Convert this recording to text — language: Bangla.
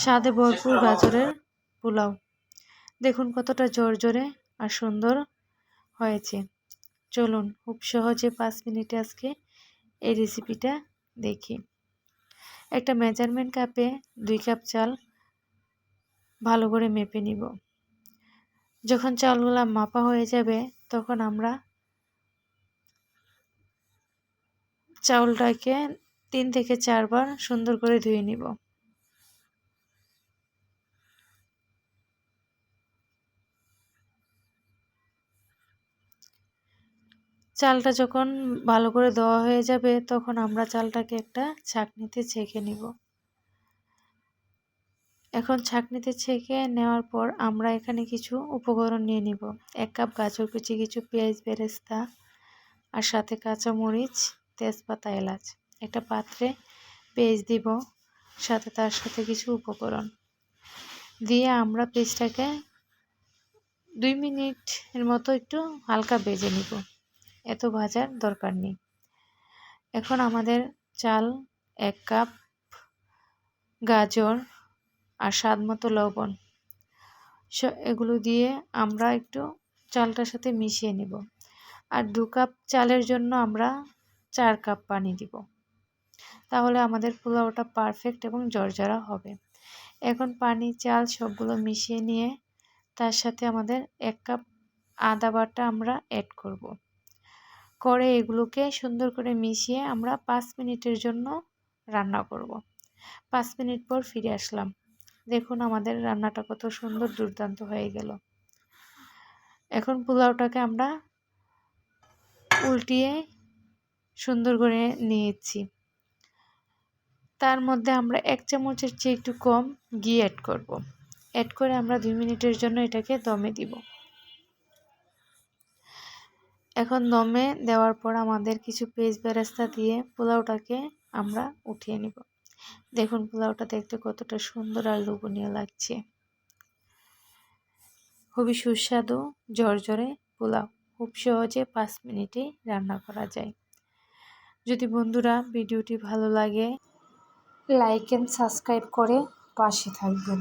স্বাদে ভরপুর গাজরের পোলাও। দেখুন কতটা ঝরঝরে আর সুন্দর হয়েছে। চলুন খুব সহজে 5 মিনিটে আজকে এই রেসিপিটা দেখি। একটা মেজারমেন্ট কাপে 2 কাপ চাল ভালো করে মেপে নিব। যখন চালগুলো মাপা হয়ে যাবে তখন আমরা চাউলটাকে 3 থেকে 4 বার সুন্দর করে ধুয়ে নিব। চালটা যখন ভালো করে ধোয়া হয়ে যাবে তখন আমরা চালটাকে একটা ছাঁকনিতে ছেঁকে নিব। এখন ছাঁকনিতে ছেঁকে নেওয়ার পর আমরা এখানে কিছু উপকরণ নিয়ে নিব। 1 কাপ গাজর কুচি, কিছু পেঁয়াজ বেরেস্তা আর সাথে কাঁচামরিচ, তেজপাতা, এলাচ। একটা পাত্রে পেঁয়াজ দিব, তার সাথে কিছু উপকরণ দিয়ে আমরা পেঁয়াজটাকে 2 মিনিটের মতো একটু হালকা ভেজে নিব, এত ভাজার দরকার নেই। এখন আমাদের চাল, 1 কাপ গাজর আর স্বাদ মতো লবণ, এগুলো দিয়ে আমরা একটু চালটার সাথে মিশিয়ে নিব। আর 2 কাপ চালের জন্য আমরা 4 কাপ পানি দিব, তাহলে আমাদের পোলাওটা পারফেক্ট এবং ঝরঝরা হবে। এখন পানি, চাল সবগুলো মিশিয়ে নিয়ে তার সাথে আমাদের 1 কাপ আদা বাটা আমরা অ্যাড করব। করে এগুলোকে সুন্দর করে মিশিয়ে আমরা 5 মিনিটের জন্য রান্না করব। 5 মিনিট পর ফিরে আসলাম। দেখুন আমাদের রান্নাটা কত সুন্দর দুর্দান্ত হয়ে গেল। এখন পোলাওটাকে আমরা উল্টিয়ে সুন্দর করে নিয়েছি। তার মধ্যে আমরা 1 চামচের চেয়ে একটু কম ঘি অ্যাড করব। অ্যাড করে আমরা 2 মিনিটের জন্য এটাকে দমে দিব। এখন দমে দেওয়ার পর আমাদের কিছু পেঁয়াজ বেরেস্তা দিয়ে পোলাওটাকে আমরা উঠিয়ে নিব। দেখুন পোলাওটা দেখতে কতটা সুন্দর আর লোভনীয় লাগছে। খুবই সুস্বাদু ঝরঝরে পোলাও খুব সহজে 5 মিনিটে রান্না করা যায়। যদি বন্ধুরা ভিডিওটি ভালো লাগে, লাইক এন্ড সাবস্ক্রাইব করে পাশে থাকবেন।